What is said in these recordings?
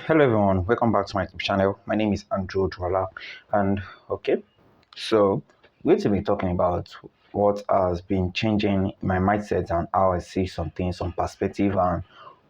Hello everyone, welcome back to my YouTube channel. My name is Andrew Dwala, and so we're going to be talking about what has been changing my mindset and how I see some things, some perspective, and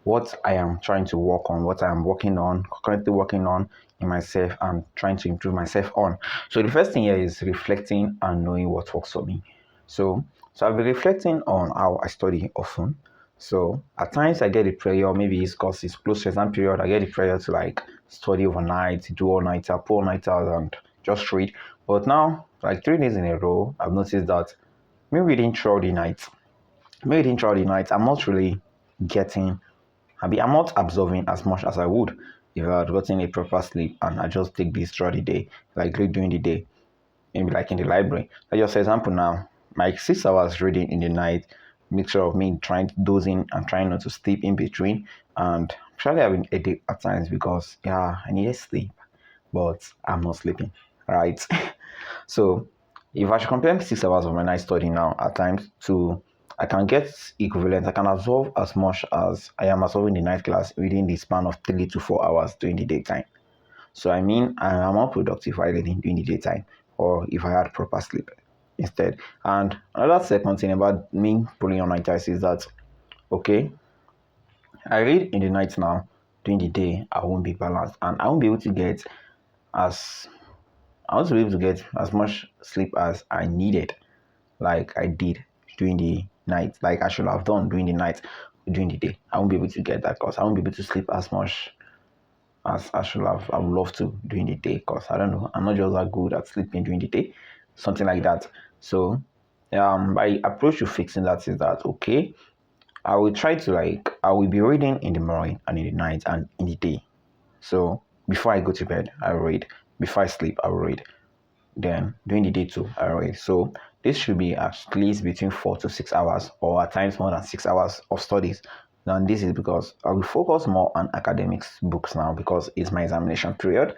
what I am trying to work on, what I am working on, currently working on in myself and trying to improve myself on. So the first thing here is reflecting and knowing what works for me. So I've been reflecting on how I study often. So at times I get the prayer, maybe it's because it's close to exam period, I get the prayer to like study overnight, do all nighter, pull all nighter and just read. But now, like 3 days in a row, I've noticed that me reading throughout the night, I'm not really getting, I'm not absorbing as much as I would if I had gotten a proper sleep and I just take this throughout the day, like read during the day, maybe like in the library. Like just for example now, my 6 hours reading in the night, mixture of me trying dozing and trying not to sleep in between, and actually having a day at times because I need sleep, but I'm not sleeping, right? So if I should compare 6 hours of my night study now at times to I can get equivalent, I can absorb as much as I am absorbing the night class within the span of 3 to 4 hours during the daytime. So I mean, I am more productive while reading during the daytime, or if I had proper sleep instead. And another second thing about me pulling on night is that okay, I read in the night now. During the day, I won't be balanced, and I won't be able to get as I want to be able to get as much sleep as I needed, like I did during the night, like I should have done during the night, during the day. I won't be able to get that because I won't be able to sleep as much as I should have. I would love to during the day because I don't know. I'm not just that good at sleeping during the day, something like that. So, my approach to fixing that is that okay, I will try to I will be reading in the morning and in the night and in the day. So before I go to bed, I read. Before I sleep, I will read. Then during the day too, I read. So this should be at least between 4 to 6 hours, or at times more than 6 hours of studies. And this is because I will focus more on academics books now because it's my examination period.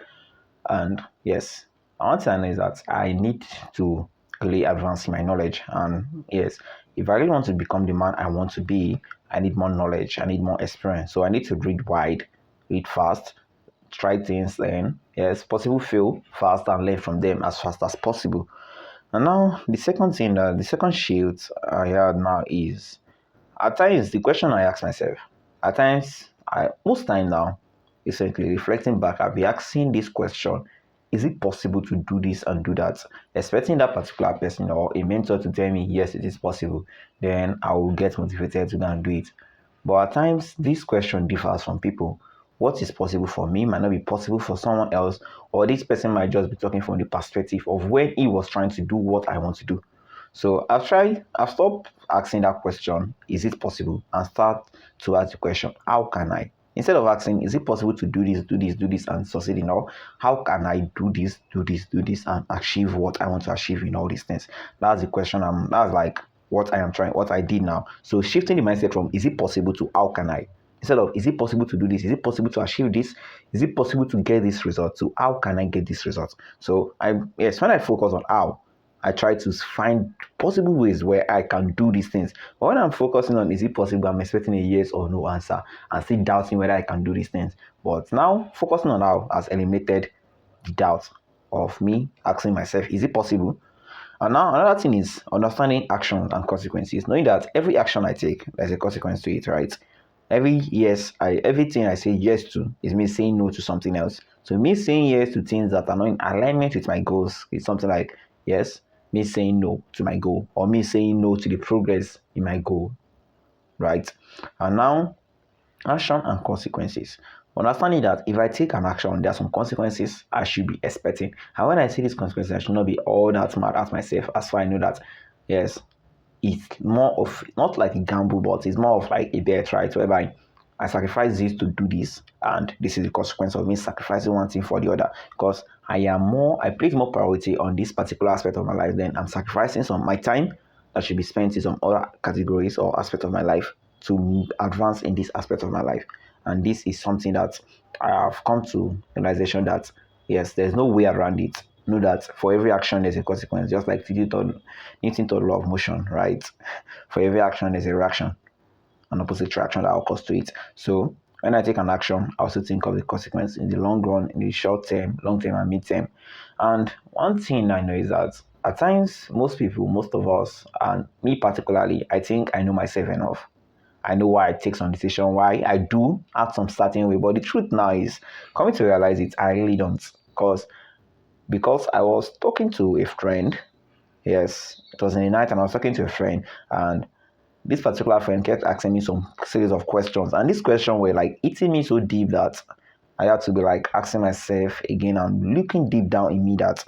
And yes, one thing is that I need to really advance my knowledge. And yes, if I really want to become the man I want to be, I need more knowledge, I need more experience. So I need to read wide, read fast, try things, learn. Yes, possible fail fast and learn from them as fast as possible. And now the second shield I had now is at times the question I ask myself, at times I most time now, recently reflecting back, I'll be asking this question: is it possible to do this and do that? Expecting that particular person or a mentor to tell me yes, it is possible, then I will get motivated to go and do it. But at times this question differs from people. What is possible for me might not be possible for someone else, or this person might just be talking from the perspective of when he was trying to do what I want to do. So I've stopped asking that question, is it possible, and start to ask the question, how can I? Instead of asking, is it possible to do this, and succeed in all, how can I do this, and achieve what I want to achieve in all these things? That's the question. That's like what I am trying, what I did now. So shifting the mindset from is it possible to how can I? Instead of is it possible to do this, is it possible to achieve this, is it possible to get this result, to how can I get this result? So when I focus on how, I try to find possible ways where I can do these things. But when I'm focusing on is it possible, I'm expecting a yes or no answer and still doubting whether I can do these things. But now focusing on how has eliminated the doubt of me asking myself, is it possible? And now another thing is understanding action and consequences, knowing that every action I take, there's a consequence to it, right? Everything I say yes to is me saying no to something else. So me saying yes to things that are not in alignment with my goals is something like yes, me saying no to my goal, or me saying no to the progress in my goal, right? And now action and consequences. Understanding that if I take an action, there are some consequences I should be expecting. And when I see these consequences, I should not be all that mad at myself, as far I know that, yes, it's more of not like a gamble, but it's more of like a bet, right? Whereby I sacrifice this to do this, and this is the consequence of me sacrificing one thing for the other. Because I place more priority on this particular aspect of my life, then I'm sacrificing some of my time that should be spent in some other categories or aspect of my life to advance in this aspect of my life. And this is something that I have come to realization that yes, there's no way around it. Know that for every action there's a consequence, just like Newton taught law of motion, right? For every action there's a reaction, an opposite reaction that occurs to it. So when I take an action, I also think of the consequence in the long run, in the short term, long term, and mid term. And one thing I know is that at times, most people, most of us, and me particularly, I think I know myself enough. I know why I take some decision, why I do act some certain way. But the truth now is, coming to realize it, I really don't. Because I was talking to a friend. Yes, it was in the night, and I was talking to a friend, and this particular friend kept asking me some series of questions, and these questions were like eating me so deep that I had to be like asking myself again and looking deep down in me that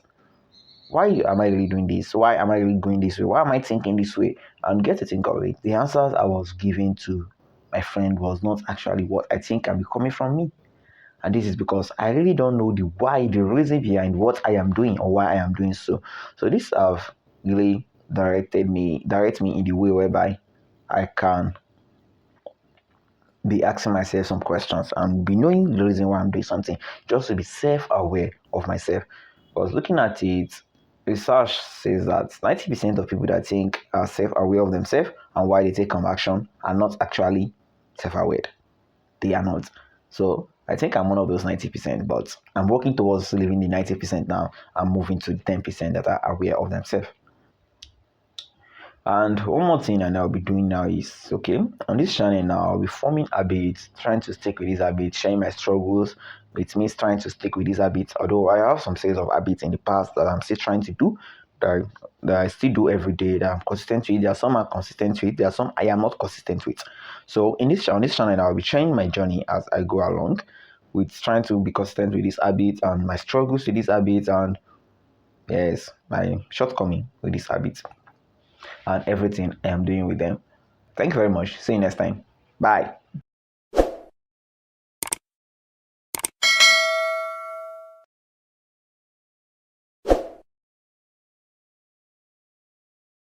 why am I really doing this? Why am I really going this way? Why am I thinking this way? And get to think of it, the answers I was giving to my friend was not actually what I think can be coming from me. And this is because I really don't know the why, the reason behind what I am doing or why I am doing so. So this have really direct me in the way whereby I can be asking myself some questions and be knowing the reason why I'm doing something, just to be self-aware of myself. Because looking at it, research says that 90% of people that think are self-aware of themselves and why they take some action are not actually self-aware. They are not. So I think I'm one of those 90%, but I'm working towards leaving the 90% now. I'm moving to the 10% that are aware of themselves. And one more thing I will be doing now is, okay, on this channel now, I'll be forming habits, trying to stick with these habits, sharing my struggles. It means trying to stick with these habits, although I have some series of habits in the past that I'm still trying to do, that I still do every day, that I'm consistent with. There are some I'm consistent with, there are some I am not consistent with. So on this channel, I'll be sharing my journey as I go along, with trying to be consistent with these habits and my struggles with these habits, and yes, my shortcoming with these habits and everything I am doing with them. Thank you very much. See you next time. Bye.